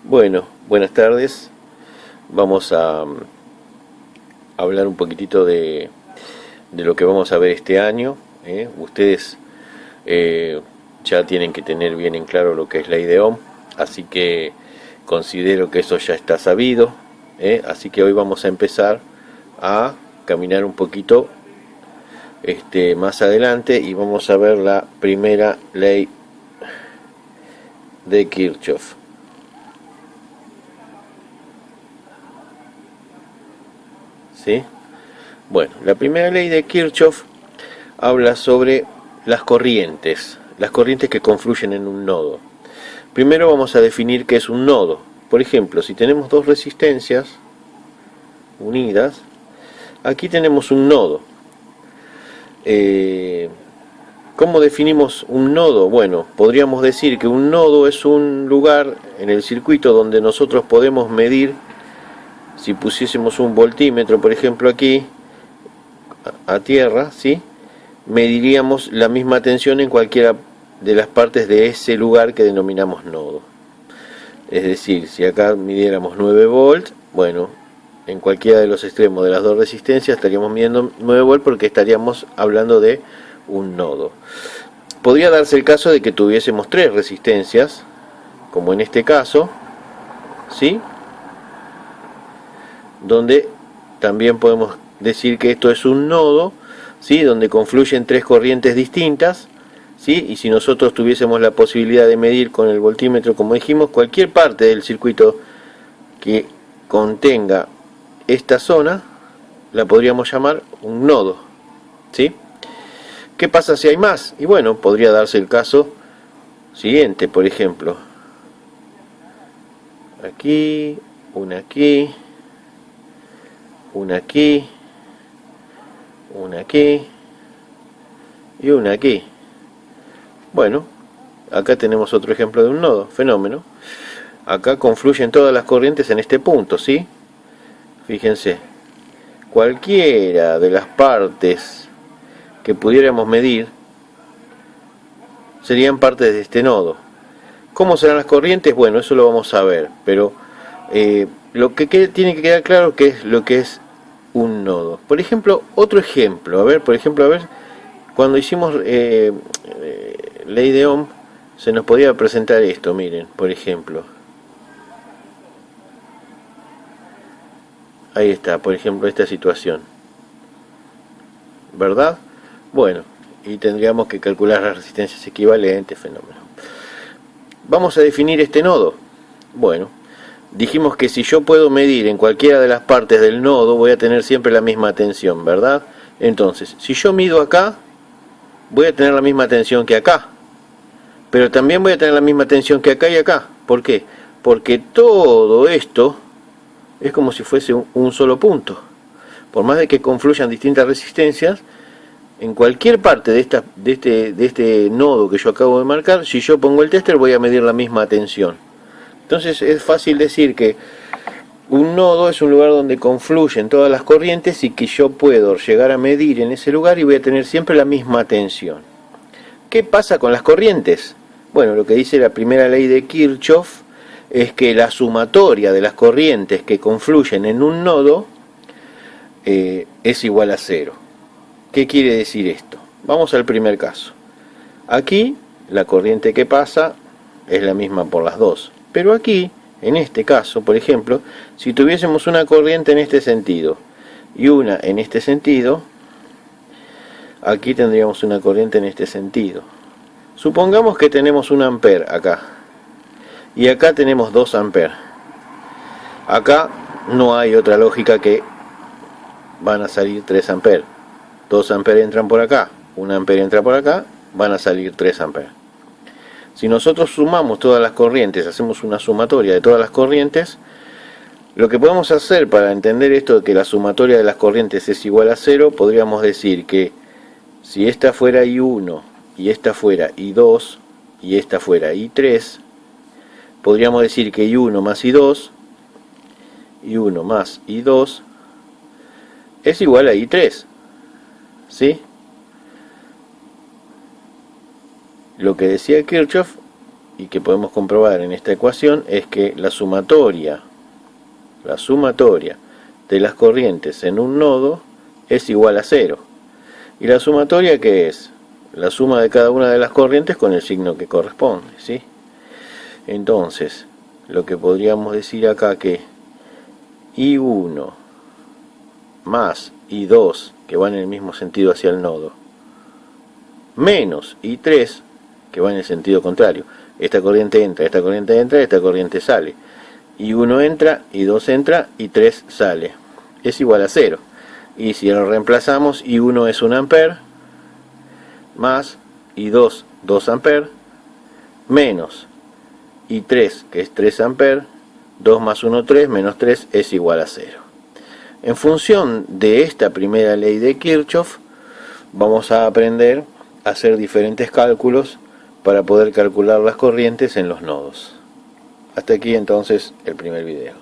Bueno, buenas tardes. Vamos a hablar un poquitito de lo que vamos a ver este año. Ustedes ya tienen que tener bien en claro lo que es ley de Ohm, así que considero que eso ya está sabido. Así que hoy vamos a empezar a caminar un poquito más adelante y vamos a ver la primera ley de Kirchhoff. ¿Sí? Bueno, la primera ley de Kirchhoff habla sobre las corrientes que confluyen en un nodo. Primero vamos a definir qué es un nodo. Por ejemplo, si tenemos dos resistencias unidas, aquí tenemos un nodo. ¿Cómo definimos un nodo? Bueno, podríamos decir que un nodo es un lugar en el circuito donde nosotros podemos medir. Si pusiésemos un voltímetro, por ejemplo, aquí a tierra, ¿sí?, mediríamos la misma tensión en cualquiera de las partes de ese lugar que denominamos nodo. Es decir, si acá midiéramos 9 volts, bueno, en cualquiera de los extremos de las dos resistencias estaríamos midiendo 9 volts porque estaríamos hablando de un nodo. Podría darse el caso de que tuviésemos tres resistencias, como en este caso, ¿sí?, donde también podemos decir que esto es un nodo, ¿sí?, donde confluyen tres corrientes distintas, ¿sí?, y si nosotros tuviésemos la posibilidad de medir con el voltímetro, como dijimos, cualquier parte del circuito que contenga esta zona, la podríamos llamar un nodo, ¿sí? ¿Qué pasa si hay más? Y bueno, podría darse el caso siguiente, por ejemplo, aquí, una aquí, una aquí, una aquí y una aquí. Bueno, acá tenemos otro ejemplo de un nodo, fenómeno. Acá confluyen todas las corrientes en este punto, ¿sí? Fíjense, cualquiera de las partes que pudiéramos medir serían partes de este nodo. ¿Cómo serán las corrientes? Bueno, eso lo vamos a ver, pero lo que tiene que quedar claro que es lo que es un nodo. Por ejemplo, otro ejemplo, a ver, cuando hicimos ley de Ohm, se nos podía presentar esto, miren, por ejemplo. Ahí está, por ejemplo, esta situación. ¿Verdad? Bueno, y tendríamos que calcular las resistencias equivalentes, fenómeno. Vamos a definir este nodo. Bueno, dijimos que si yo puedo medir en cualquiera de las partes del nodo, voy a tener siempre la misma tensión, ¿verdad? Entonces, si yo mido acá, voy a tener la misma tensión que acá. Pero también voy a tener la misma tensión que acá y acá. ¿Por qué? Porque todo esto es como si fuese un solo punto. Por más de que confluyan distintas resistencias, en cualquier parte de este nodo que yo acabo de marcar, si yo pongo el tester voy a medir la misma tensión. Entonces es fácil decir que un nodo es un lugar donde confluyen todas las corrientes y que yo puedo llegar a medir en ese lugar y voy a tener siempre la misma tensión. ¿Qué pasa con las corrientes? Bueno, lo que dice la primera ley de Kirchhoff es que la sumatoria de las corrientes que confluyen en un nodo es igual a cero. ¿Qué quiere decir esto? Vamos al primer caso. Aquí la corriente que pasa es la misma por las dos. Pero aquí, en este caso, por ejemplo, si tuviésemos una corriente en este sentido y una en este sentido, aquí tendríamos una corriente en este sentido. Supongamos que tenemos 1 ampere acá y acá tenemos 2 amperes. Acá no hay otra lógica que van a salir 3 amperes. 2 amperes entran por acá, 1 ampere entra por acá, van a salir 3 amperes. Si nosotros sumamos todas las corrientes, hacemos una sumatoria de todas las corrientes, lo que podemos hacer para entender esto de que la sumatoria de las corrientes es igual a 0, podríamos decir que si esta fuera I1 y esta fuera I2 y esta fuera I3, podríamos decir que I1 más I2 más I2 es igual a I3, ¿sí? Lo que decía Kirchhoff, y que podemos comprobar en esta ecuación es que la sumatoria de las corrientes en un nodo es igual a 0. ¿Y la sumatoria qué es? La suma de cada una de las corrientes con el signo que corresponde, ¿sí? Entonces, lo que podríamos decir acá que I1 más I2, que van en el mismo sentido hacia el nodo, menos I3, que va en el sentido contrario. Esta corriente entra, esta corriente entra, esta corriente sale. I1 entra, I2 entra, I3 sale. Es igual a 0. Y si lo reemplazamos, I1 es 1 ampere, más I2, 2 ampere, menos I3, que es 3 ampere, 2 más 1, 3, menos 3 es igual a 0. En función de esta primera ley de Kirchhoff, vamos a aprender a hacer diferentes cálculos para poder calcular las corrientes en los nodos. Hasta aquí entonces el primer video.